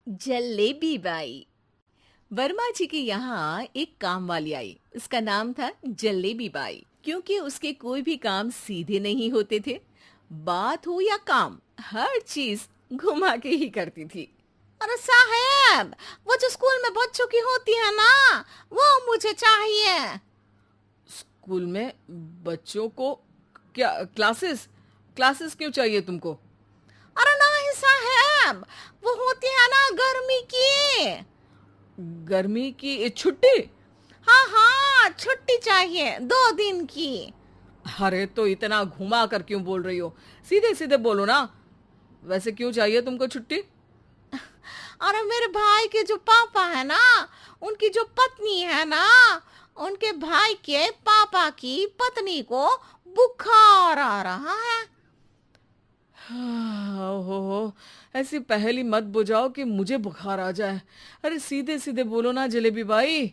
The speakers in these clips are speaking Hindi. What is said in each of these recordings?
जलेबी बाई। वर्मा जी के यहाँ एक काम वाली आई। उसका नाम था जलेबी बाई, क्योंकि उसके कोई भी काम सीधे नहीं होते थे। बात हो या काम, हर चीज घुमा के ही करती थी। अरे साहब, वो जो स्कूल में बच्चों की होती है ना, वो मुझे चाहिए। स्कूल में बच्चों को क्या क्लासेस क्लासेस क्यों चाहिए तुमको? अरे नहीं साहब, वो होती है ना गर्मी की। गर्मी की छुट्टी? हाँ हाँ, छुट्टी चाहिए 2 दिन की। अरे तो इतना घुमा कर क्यों बोल रही हो? सीधे सीधे बोलो ना। वैसे क्यों चाहिए तुमको छुट्टी? अरे मेरे भाई के जो पापा है ना, उनकी जो पत्नी है ना, उनके भाई के पापा की पत्नी को बुखार आ रहा है। ओहो, ऐसी पहेली मत बुझाओ कि मुझे बुखार आ जाए। अरे सीधे सीधे बोलो ना जलेबी बाई।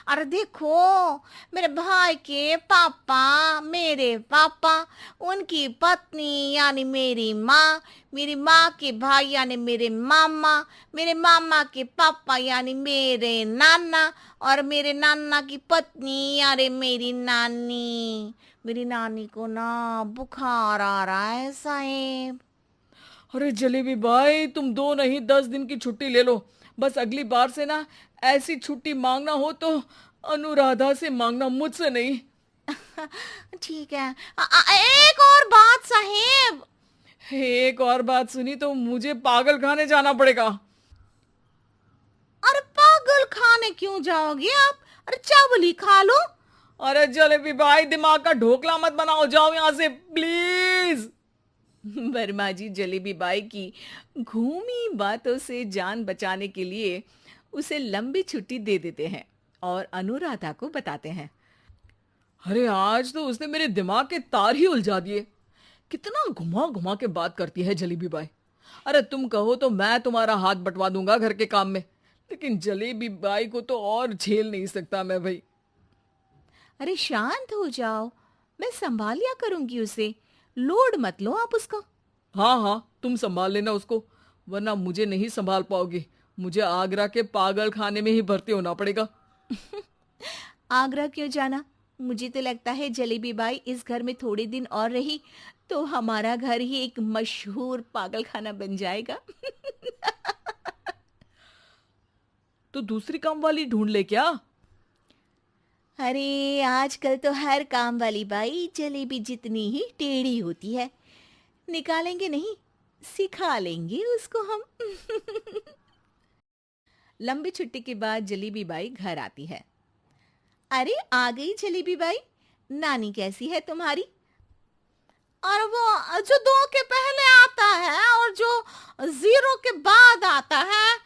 अरे देखो, मेरे भाई के पापा, मेरे पापा, उनकी पत्नी यानी मेरी माँ के भाई यानी मेरे मामा के पापा यानी मेरे नाना, और मेरे नाना की पत्नी यानी मेरी नानी को ना बुखार आ रहा है साहेब। अरे जलेबी भाई, तुम 2 नहीं 10 दिन की छुट्टी ले लो। बस अगली बार से ना ऐसी छुट्टी मांगना हो तो अनुराधा से मांगना, मुझसे नहीं। ठीक है। एक और बात साहेब। एक और बात सुनी तो मुझे पागल खाने जाना पड़ेगा। अरे पागल खाने क्यों जाओगे आप? अरे चावल ही खा लो। अरे जलेबी भाई, दिमाग का ढोकला मत बनाओ, जाओ यहाँ से प्लीज। वर्मा जी जलेबी बाई की घूमी बातों से जान बचाने के लिए उसे लंबी छुट्टी दे देते हैं और अनुराधा को बताते हैं। अरे आज तो उसने मेरे दिमाग के तार ही उलझा दिए। कितना घुमा घुमा के बात करती है जलेबी बाई। अरे तुम कहो तो मैं तुम्हारा हाथ बंटवा दूंगा घर के काम में, लेकिन जलेबी बाई को तो और झेल नहीं सकता मैं भाई। अरे शांत हो जाओ, मैं संभाल लिया करूंगी उसे। लोड मत लो आप उसका। हाँ हाँ, तुम संभाल लेना उसको, वरना मुझे नहीं संभाल पाओगे। मुझे आगरा के पागल खाने में ही भर्ती होना पड़ेगा। आगरा क्यों जाना? मुझे तो लगता है जलेबी बाई इस घर में थोड़े दिन और रही तो हमारा घर ही एक मशहूर पागल खाना बन जाएगा। तो दूसरी काम वाली ढूंढ ले क्या? अरे आजकल तो हर काम वाली बाई जलेबी जितनी ही टेढ़ी होती है। निकालेंगे नहीं, सिखा लेंगे उसको हम। लंबी छुट्टी के बाद जलेबी बाई घर आती है। अरे आ गई जलेबी बाई, नानी कैसी है तुम्हारी? और वो जो 2 के पहले आता है और जो 0 के बाद आता है।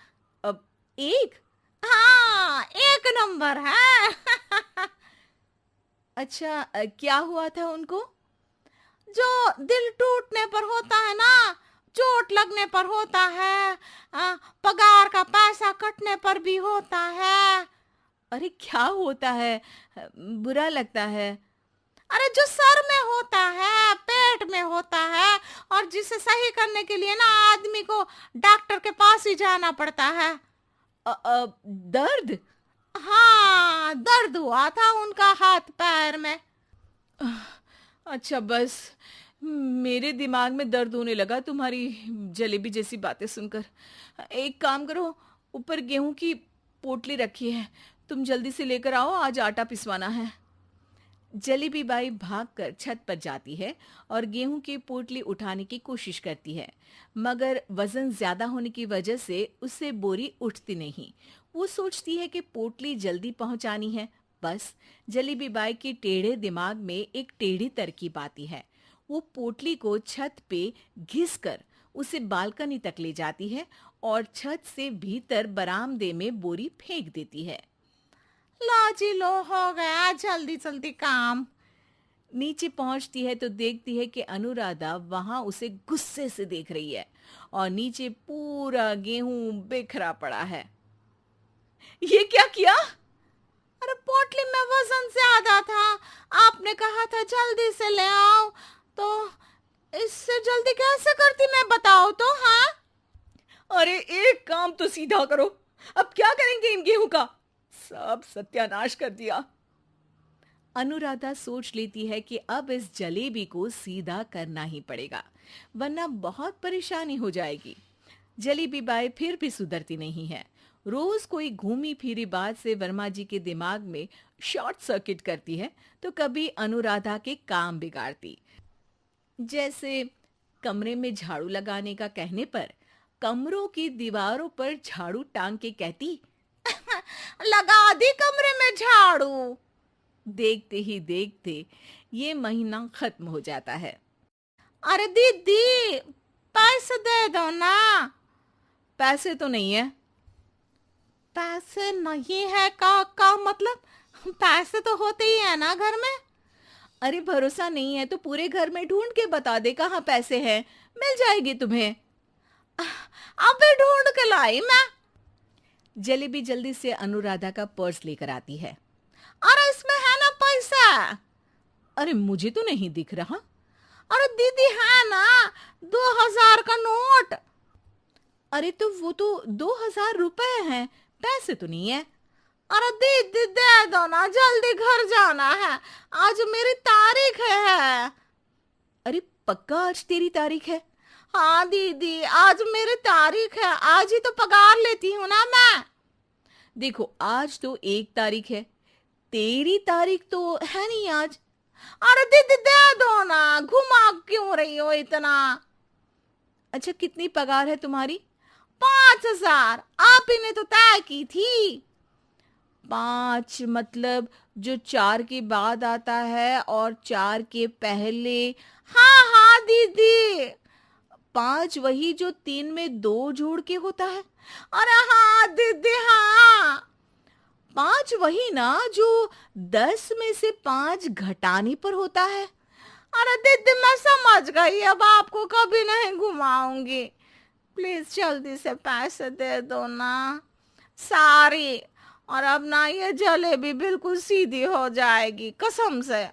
अब एक। हाँ, 1 नंबर है। अच्छा, क्या हुआ था उनको? जो दिल टूटने पर होता है ना, चोट लगने पर होता है, पगार का पैसा कटने पर भी होता है। अरे क्या होता है? बुरा लगता है। अरे जो सर में होता है, पेट में होता है, और जिसे सही करने के लिए ना आदमी को डॉक्टर के पास ही जाना पड़ता है। दर्द? हाँ, दर्द हुआ था उनका हाथ पैर में। अच्छा बस, मेरे दिमाग में दर्द होने लगा तुम्हारी जलेबी जैसी बातें सुनकर। एक काम करो, ऊपर गेहूं की पोटली रखी है, तुम जल्दी से लेकर आओ, आज आटा पिसवाना है। जलेबी बाई भागकर छत पर जाती है और गेहूं की पोटली उठाने की कोशिश करती है, मगर वजन ज्यादा होने की वजह से उससे बोरी उठती नहीं। वो सोचती है कि पोटली जल्दी पहुंचानी है। बस जलेबी बाई के टेढ़े दिमाग में एक टेढ़ी तरकीब आती है। वो पोटली को छत पे घिस कर उसे बालकनी तक ले जाती है और छत से भीतर बरामदे में बोरी फेंक देती है। लो जी लो, हो गया जल्दी जल्दी काम। नीचे पहुंचती है तो देखती है कि अनुराधा वहां उसे गुस्से से देख रही है और नीचे पूरा गेहूं बिखरा पड़ा है। ये क्या किया? अरे पोटली में वजन ज्यादा था, आपने कहा था जल्दी से ले आओ, तो इससे जल्दी कैसे करती मैं बताओ तो। हाँ, अरे काम तो सीधा करो। अब क्या करेंगे इन गेहूं का? सब सत्यानाश कर दिया। अनुराधा सोच लेती है कि अब इस जलेबी को सीधा करना ही पड़ेगा, वरना बहुत परेशानी हो जाएगी। जलेबी बाई फिर भी सुधरती नहीं है। रोज कोई घूमी फिरी बात से वर्मा जी के दिमाग में शॉर्ट सर्किट करती है, तो कभी अनुराधा के काम बिगाड़ती। जैसे कमरे में झाड़ू लगाने का कहने पर कमरों की दीवारों पर झाड़ू टांग के कहती, लगा दी कमरे में झाड़ू। देखते ही देखते ये महीना खत्म हो जाता है। अरे दीदी, पैसे दे दो ना। पैसे तो नहीं है। पैसे नहीं है का मतलब? पैसे तो होते ही है ना घर में। अरे भरोसा नहीं है तो पूरे घर में ढूंढ के बता दे कहाँ पैसे हैं, मिल जाएगी तुम्हें। अबे ढूंढ के लाई मैं। जलेबी जल्दी से अनुराधा का पर्स लेकर आती है। अरे इसमें है ना पैसा। अरे मुझे तो नहीं दिख रहा। अरे दीदी है ना, 2000 का नोट। अरे तो वो तो 2000 रुपए हैं, पैसे तो नहीं है। अरे दीदी दे दो ना, जल्दी घर जाना है, आज मेरी तारीख है। अरे पक्का आज तेरी तारीख है? हाँ दीदी, आज मेरी तारीख है, आज ही तो पगार लेती हूँ ना मैं। देखो आज तो 1 तारीख है, तेरी तारीख तो है नहीं आज। अरे दीदी दे दो ना, घुमा क्यों रही हो इतना? अच्छा कितनी पगार है तुम्हारी? 5000, आप ही ने तो तय की थी। 5 मतलब जो 4 के बाद आता है और 4 के पहले। हाँ हाँ दीदी। 5 वही जो 3 में 2 जोड़ के होता है। अरे हाँ दीदी हाँ। 5 वही ना जो 10 में से 5 घटाने पर होता है। अरे दीदी मैं समझ गई, अब आपको कभी नहीं घुमाऊंगी। प्लीज जल्दी से पैसे दे दो ना, सारी। और अब ना ये जलेबी बिल्कुल सीधी हो जाएगी कसम से।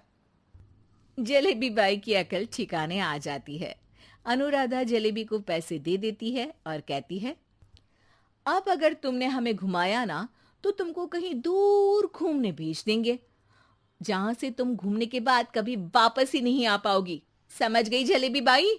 जलेबी बाई की अकल ठिकाने आ जाती है। अनुराधा जलेबी को पैसे दे देती है और कहती है, अब अगर तुमने हमें घुमाया ना तो तुमको कहीं दूर घूमने भेज देंगे, जहां से तुम घूमने के बाद कभी वापस ही नहीं आ पाओगी। समझ गई जलेबी बाई?